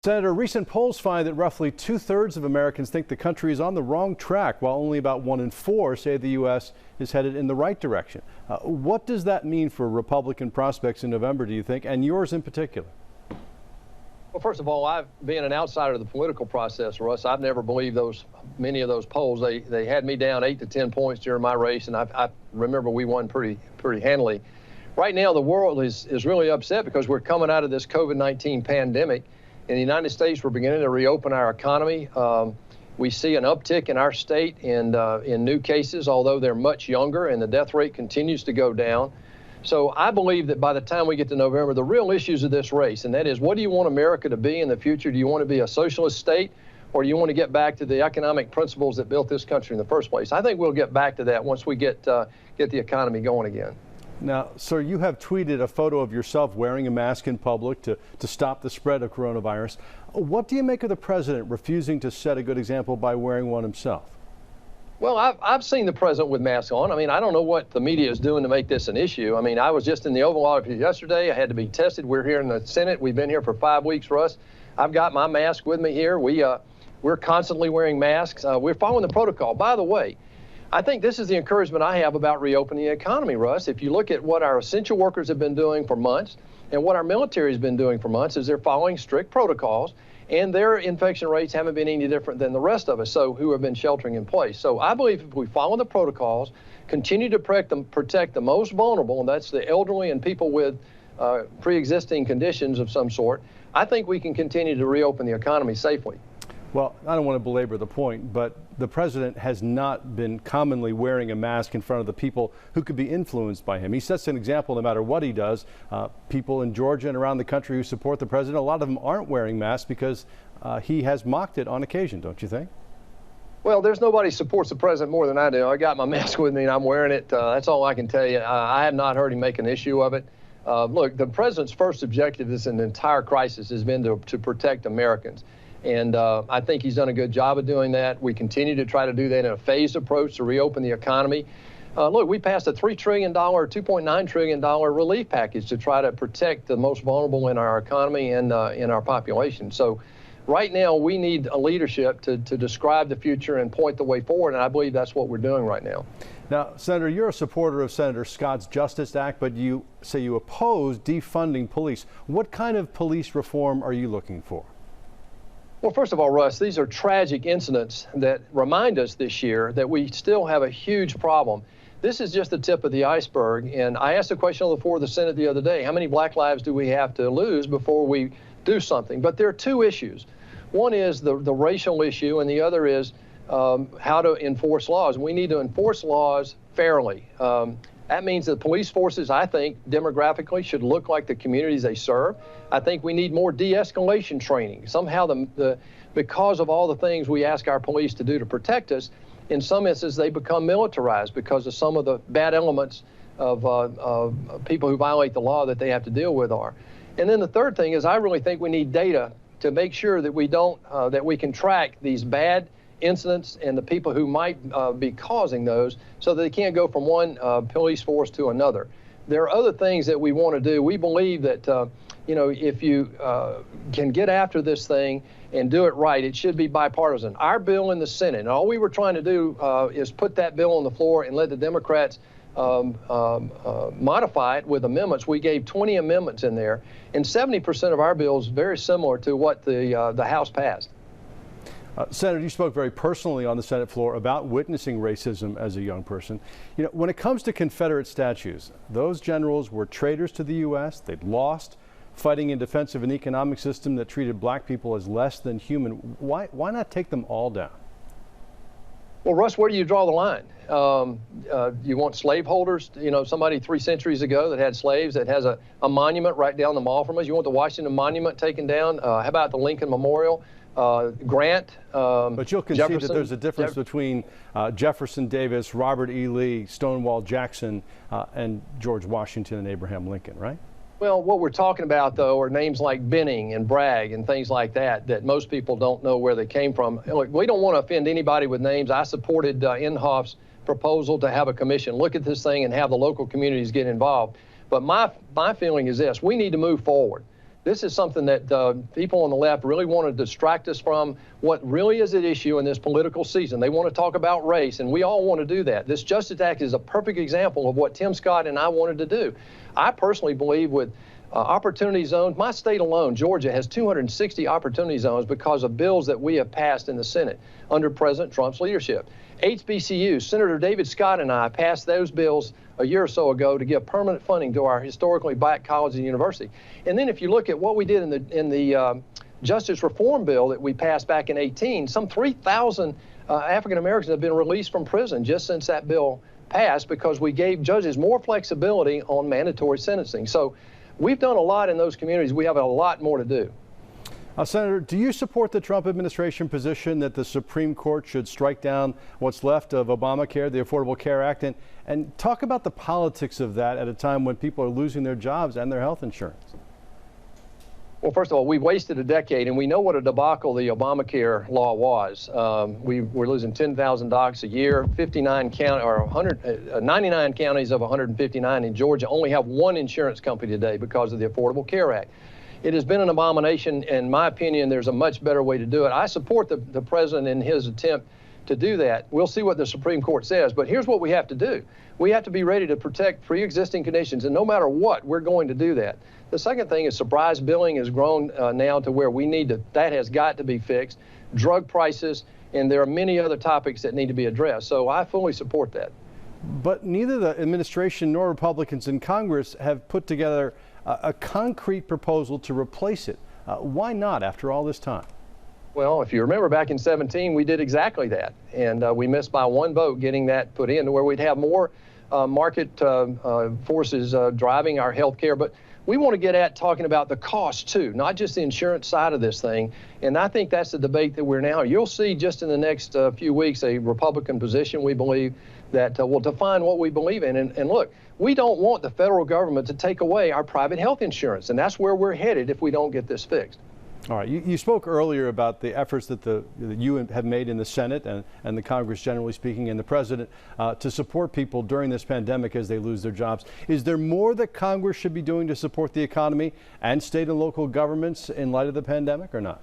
Senator, recent polls find that roughly 2/3 of Americans think the country is on the wrong track, while only about 1 in 4 say the U.S. is headed in the right direction. What does that mean for Republican prospects in November, do you think, and yours in particular? Well, first of all, I've been an outsider of the political process, Russ. I've never believed many of those polls. They had me down 8 to 10 points during my race, and I remember we won pretty handily. Right now, the world is really upset because we're coming out of this COVID-19 pandemic. In the United States, we're beginning to reopen our economy. We see an uptick in our state in new cases, although they're much younger, and the death rate continues to go down. So I believe that by the time we get to November, the real issues of this race, and that is, what do you want America to be in the future? Do you want to be a socialist state, or do you want to get back to the economic principles that built this country in the first place? I think we'll get back to that once we get the economy going again. Now, sir, you have tweeted a photo of yourself wearing a mask in public to stop the spread of coronavirus. What do you make of the president refusing to set a good example by wearing one himself? Well, I've seen the president with masks on. I mean, I don't know what the media is doing to make this an issue. I mean, I was just in the Oval Office yesterday. I had to be tested. We're here in the Senate. We've been here for 5 weeks, Russ. I've got my mask with me here. We're constantly wearing masks. We're following the protocol. By the way, I think this is the encouragement I have about reopening the economy, Russ. If you look at what our essential workers have been doing for months and what our military has been doing for months, is they're following strict protocols, and their infection rates haven't been any different than the rest of us, who have been sheltering in place. So I believe if we follow the protocols, continue to protect the most vulnerable, and that's the elderly and people with pre-existing conditions of some sort, I think we can continue to reopen the economy safely. Well, I don't want to belabor the point, but the president has not been commonly wearing a mask in front of the people who could be influenced by him. He sets an example no matter what he does. People in Georgia and around the country who support the president, a lot of them aren't wearing masks because he has mocked it on occasion, don't you think? Well, there's nobody supports the president more than I do. I got my mask with me and I'm wearing it. That's all I can tell you. I have not heard him make an issue of it. Look, the president's first objective in the entire crisis has been to protect Americans. And I think he's done a good job of doing that. We continue to try to do that in a phased approach to reopen the economy. Look, we passed a $3 trillion, $2.9 trillion relief package to try to protect the most vulnerable in our economy and in our population. So right now, we need a leadership to describe the future and point the way forward, and I believe that's what we're doing right now. Now, Senator, you're a supporter of Senator Scott's Justice Act, but you say you oppose defunding police. What kind of police reform are you looking for? Well, first of all, Russ, these are tragic incidents that remind us this year that we still have a huge problem. This is just the tip of the iceberg. And I asked a question on the floor of the Senate the other day, how many black lives do we have to lose before we do something? But there are two issues. One is the racial issue, and the other is how to enforce laws. And we need to enforce laws fairly. That means that police forces, I think, demographically should look like the communities they serve. I think we need more de-escalation training. Somehow, because of all the things we ask our police to do to protect us, in some instances they become militarized because of some of the bad elements of people who violate the law that they have to deal with are. And then the third thing is I really think we need data to make sure that we can track these bad incidents and the people who might be causing those so that they can't go from one police force to another. There are other things that we want to do. We believe that, if you can get after this thing and do it right, it should be bipartisan. Our bill in the Senate, and all we were trying to do is put that bill on the floor and let the Democrats modify it with amendments. We gave 20 amendments in there, and 70% of our bill is very similar to what the House passed. Senator, you spoke very personally on the Senate floor about witnessing racism as a young person. When it comes to Confederate statues, those generals were traitors to the U.S. They'd lost fighting in defense of an economic system that treated black people as less than human. Why not take them all down? Well, Russ, where do you draw the line? You want slaveholders, somebody 3 centuries ago that had slaves that has a monument right down the mall from us? You want the Washington Monument taken down? How about the Lincoln Memorial? Grant, but you'll concede Jefferson, that there's a difference between Jefferson Davis, Robert E. Lee, Stonewall Jackson, and George Washington and Abraham Lincoln, right? Well, what we're talking about, though, are names like Benning and Bragg and things like that most people don't know where they came from. Look, we don't want to offend anybody with names. I supported Inhofe's proposal to have a commission look at this thing and have the local communities get involved. But my feeling is this: we need to move forward. This is something that people on the left really want to distract us from what really is at issue in this political season. They want to talk about race, and we all want to do that. This Justice Act is a perfect example of what Tim Scott and I wanted to do. I personally believe with opportunity zones, my state alone, Georgia, has 260 opportunity zones because of bills that we have passed in the Senate under President Trump's leadership. HBCUs, Senator David Scott and I passed those bills a year or so ago to give permanent funding to our historically black colleges and university. And then if you look at what we did in the Justice Reform Bill that we passed back in 2018, some 3,000 African Americans have been released from prison just since that bill passed because we gave judges more flexibility on mandatory sentencing. So we've done a lot in those communities. We have a lot more to do. Senator, do you support the Trump administration position that the Supreme Court should strike down what's left of Obamacare, the Affordable Care Act, and talk about the politics of that at a time when people are losing their jobs and their health insurance? Well, first of all, we've wasted a decade, and we know what a debacle the Obamacare law was. We're losing 10,000 docs a year. 99 counties of 159 in Georgia only have one insurance company today because of the Affordable Care Act. It has been an abomination. In my opinion, there's a much better way to do it. I support the president in his attempt to do that. We'll see what the Supreme Court says, but here's what we have to do. We have to be ready to protect pre-existing conditions, and no matter what, we're going to do that. The second thing is surprise billing has grown now to where we need to, that has got to be fixed. Drug prices, and there are many other topics that need to be addressed. So I fully support that. But neither the administration nor Republicans in Congress have put together a concrete proposal to replace it. Why not after all this time? Well, if you remember back in 17, we did exactly that. And we missed by one vote getting that put in to where we'd have more market forces driving our health care. But we want to get at talking about the cost too, not just the insurance side of this thing. And I think that's the debate that we're now. You'll see just in the next few weeks a Republican position, we believe, that will define what we believe in. And look, we don't want the federal government to take away our private health insurance. And that's where we're headed if we don't get this fixed. All right. You spoke earlier about the efforts that you have made in the Senate and the Congress, generally speaking, and the president to support people during this pandemic as they lose their jobs. Is there more that Congress should be doing to support the economy and state and local governments in light of the pandemic, or not?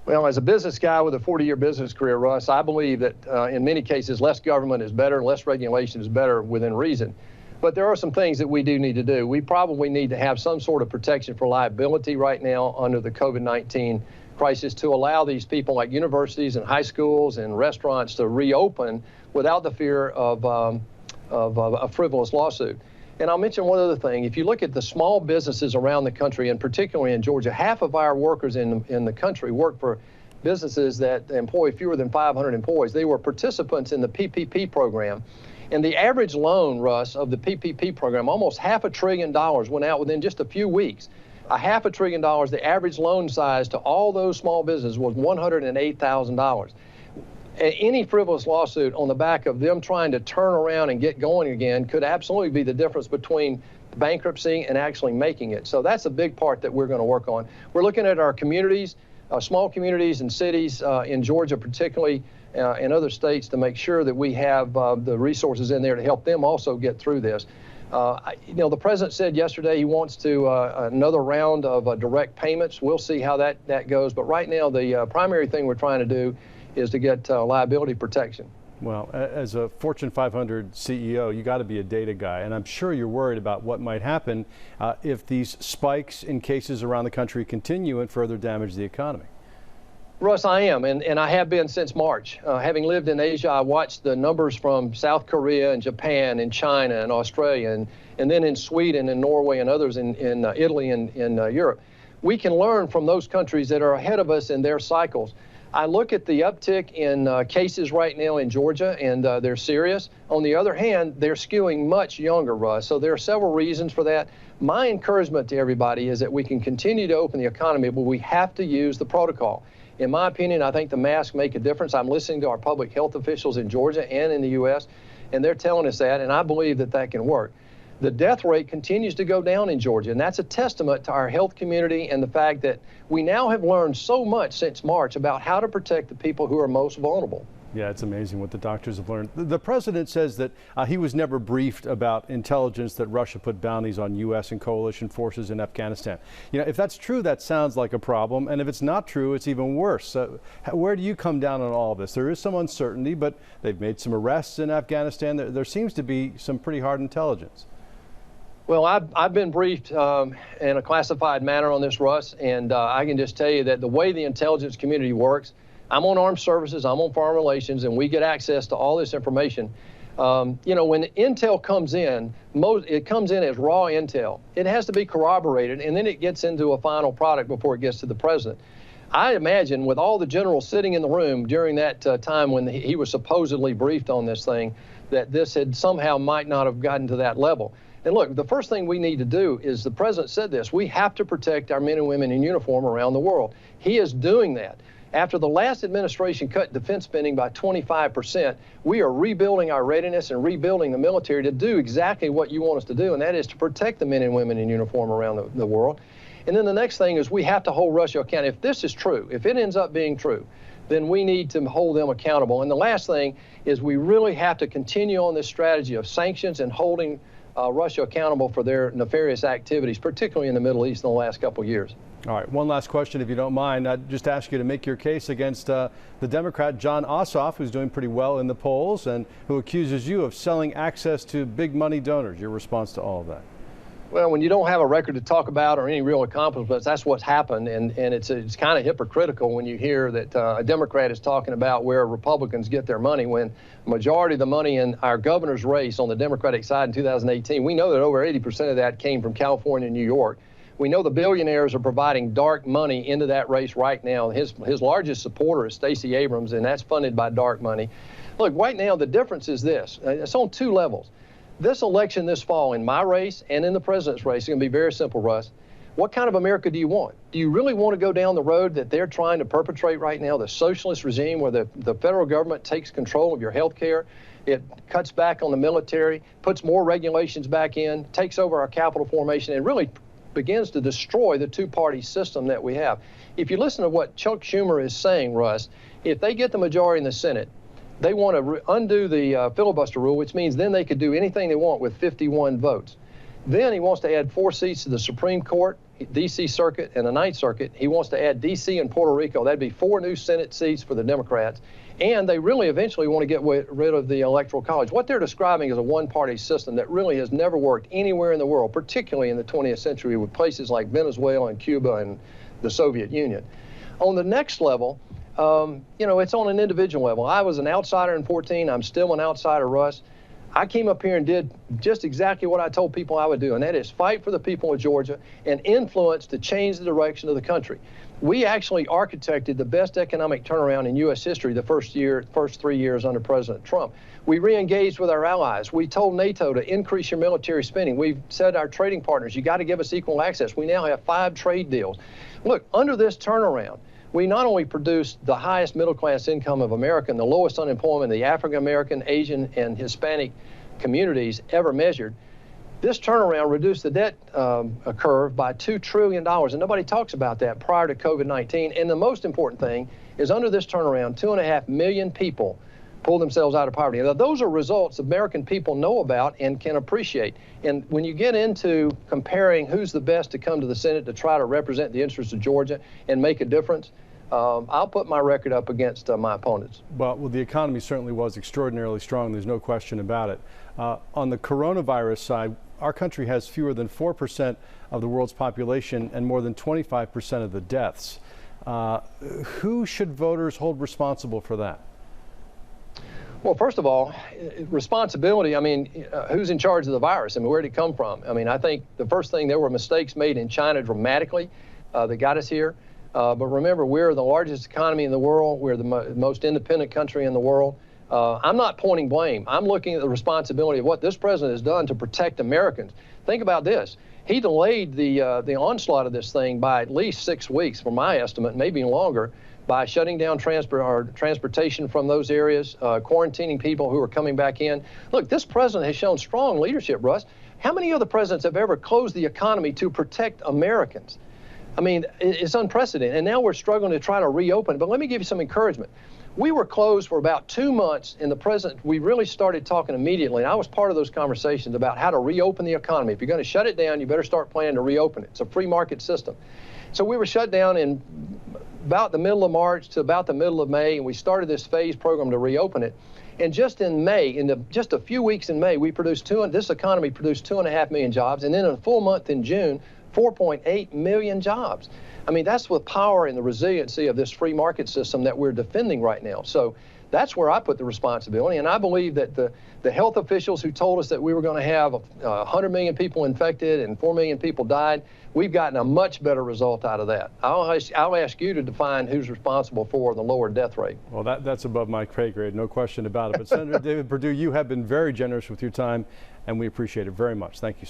Well, as a business guy with a 40-year business career, Russ, I believe that in many cases, less government is better and less regulation is better within reason. But there are some things that we do need to do. We probably need to have some sort of protection for liability right now under the COVID-19 crisis to allow these people like universities and high schools and restaurants to reopen without the fear of a frivolous lawsuit. And I'll mention one other thing. If you look at the small businesses around the country, and particularly in Georgia, half of our workers in the country work for businesses that employ fewer than 500 employees. They were participants in the PPP program. And the average loan, Russ, of the PPP program, almost $500 billion went out within just a few weeks. $500 billion, the average loan size to all those small businesses was $108,000. Any frivolous lawsuit on the back of them trying to turn around and get going again could absolutely be the difference between bankruptcy and actually making it. So that's a big part that we're going to work on. We're looking at our communities, small communities and cities in Georgia particularly, and other states to make sure that we have the resources in there to help them also get through this. You know, the president said yesterday he wants to another round of direct payments. We'll see how that goes. But right now, the primary thing we're trying to do is to get liability protection. Well, as a Fortune 500 CEO, you got to be a data guy, and I'm sure you're worried about what might happen if these spikes in cases around the country continue and further damage the economy. Russ, I am, and I have been since March. Having lived in Asia, I watched the numbers from South Korea and Japan and China and Australia, and then in Sweden and Norway and others in Italy and in Europe. We can learn from those countries that are ahead of us in their cycles. I look at the uptick in cases right now in Georgia, and they're serious. On the other hand, they're skewing much younger, Russ. So there are several reasons for that. My encouragement to everybody is that we can continue to open the economy, but we have to use the protocol. In my opinion, I think the masks make a difference. I'm listening to our public health officials in Georgia and in the U.S., and they're telling us that, and I believe that that can work. The death rate continues to go down in Georgia, and that's a testament to our health community and the fact that we now have learned so much since March about how to protect the people who are most vulnerable. Yeah, it's amazing what the doctors have learned. The president says that he was never briefed about intelligence that Russia put bounties on U.S. and coalition forces in Afghanistan. You know, if that's true, that sounds like a problem. And if it's not true, it's even worse. Where do you come down on all of this? There is some uncertainty, but they've made some arrests in Afghanistan. There seems to be some pretty hard intelligence. Well, I've been briefed in a classified manner on this, Russ, and I can just tell you that the way the intelligence community works, I'm on armed services, I'm on foreign relations, and we get access to all this information. You know, when intel comes in, it comes in as raw intel. It has to be corroborated, and then it gets into a final product before it gets to the president. I imagine with all the generals sitting in the room during that time when he was supposedly briefed on this thing, that this had somehow might not have gotten to that level. And look, the first thing we need to do is, the president said this, we have to protect our men and women in uniform around the world. He is doing that. After the last administration cut defense spending by 25%, we are rebuilding our readiness and rebuilding the military to do exactly what you want us to do, and that is to protect the men and women in uniform around the world. And then the next thing is we have to hold Russia accountable. If this is true, if it ends up being true, then we need to hold them accountable. And the last thing is we really have to continue on this strategy of sanctions and holding Russia accountable for their nefarious activities, particularly in the Middle East in the last couple of years. All right, one last question, if you don't mind. I'd just ask you to make your case against the Democrat John Ossoff, who's doing pretty well in the polls and who accuses you of selling access to big money donors. Your response to all of that? Well, when you don't have a record to talk about or any real accomplishments, that's what's happened, and it's kind of hypocritical when you hear that a Democrat is talking about where Republicans get their money, when the majority of the money in our governor's race on the Democratic side in 2018, we know that over 80% of that came from California and New York. We know the billionaires are providing dark money into that race right now. His largest supporter is Stacey Abrams, and that's funded by dark money. Look, right now the difference is this. It's on two levels. This election this fall, in my race and in the president's race, is going to be very simple, Russ. What kind of America do you want? Do you really want to go down the road that they're trying to perpetrate right now, the socialist regime where the federal government takes control of your health care, it cuts back on the military, puts more regulations back in, takes over our capital formation, and really begins to destroy the two-party system that we have? If you listen to what Chuck Schumer is saying, Russ, if they get the majority in the Senate, they want to undo the filibuster rule, which means then they could do anything they want with 51 votes. Then he wants to add 4 seats to the Supreme Court, D.C. Circuit, and the Ninth Circuit. He wants to add D.C. and Puerto Rico. That'd be 4 new Senate seats for the Democrats. And they really eventually want to get rid of the Electoral College. What they're describing is a one-party system that really has never worked anywhere in the world, particularly in the 20th century with places like Venezuela and Cuba and the Soviet Union. On the next level, you know, it's on an individual level. I was an outsider in 14. I'm still an outsider, Russ. I came up here and did just exactly what I told people I would do, and that is fight for the people of Georgia and influence to change the direction of the country. We actually architected the best economic turnaround in U.S. history the first 3 years under President Trump. We re-engaged with our allies. We told NATO to increase your military spending. We've said to our trading partners, you got to give us equal access. We now have 5 trade deals. Look, under this turnaround, we not only produced the highest middle-class income of America and the lowest unemployment in the African-American, Asian, and Hispanic communities ever measured. This turnaround reduced the debt curve by $2 trillion, and nobody talks about that prior to COVID-19. And the most important thing is under this turnaround, 2.5 million people pulled themselves out of poverty. Now, those are results American people know about and can appreciate. And when you get into comparing who's the best to come to the Senate to try to represent the interests of Georgia and make a difference, I'll put my record up against my opponents. Well, the economy certainly was extraordinarily strong. There's no question about it. On the coronavirus side, our country has fewer than 4% of the world's population and more than 25% of the deaths. Who should voters hold responsible for that? Well, first of all, responsibility, I mean, who's in charge of the virus? I mean, where did it come from? I mean, I think the first thing, there were mistakes made in China dramatically that got us here. But remember, we're the largest economy in the world. We're the most independent country in the world. I'm not pointing blame. I'm looking at the responsibility of what this president has done to protect Americans. Think about this. He delayed the onslaught of this thing by at least 6 weeks, from my estimate, maybe longer, by shutting down transportation from those areas, quarantining people who are coming back in. Look, this president has shown strong leadership, Russ. How many other presidents have ever closed the economy to protect Americans? I mean, it's unprecedented. And now we're struggling to try to reopen. But let me give you some encouragement. We were closed for about 2 months, and we really started talking immediately. And I was part of those conversations about how to reopen the economy. If you're going to shut it down, you better start planning to reopen it. It's a free market system. So we were shut down in about the middle of March to about the middle of May, and we started this phase program to reopen it. And just in May, just a few weeks in May, this economy produced 2.5 million jobs, and then in a full month in June, 4.8 million jobs. I mean, that's the power and the resiliency of this free market system that we're defending right now. So that's where I put the responsibility. And I believe that the health officials who told us that we were going to have 100 million people infected and 4 million people died, we've gotten a much better result out of that. I'll ask you to define who's responsible for the lower death rate. Well, that's above my pay grade, no question about it. But Senator David Perdue, you have been very generous with your time, and we appreciate it very much. Thank you, sir.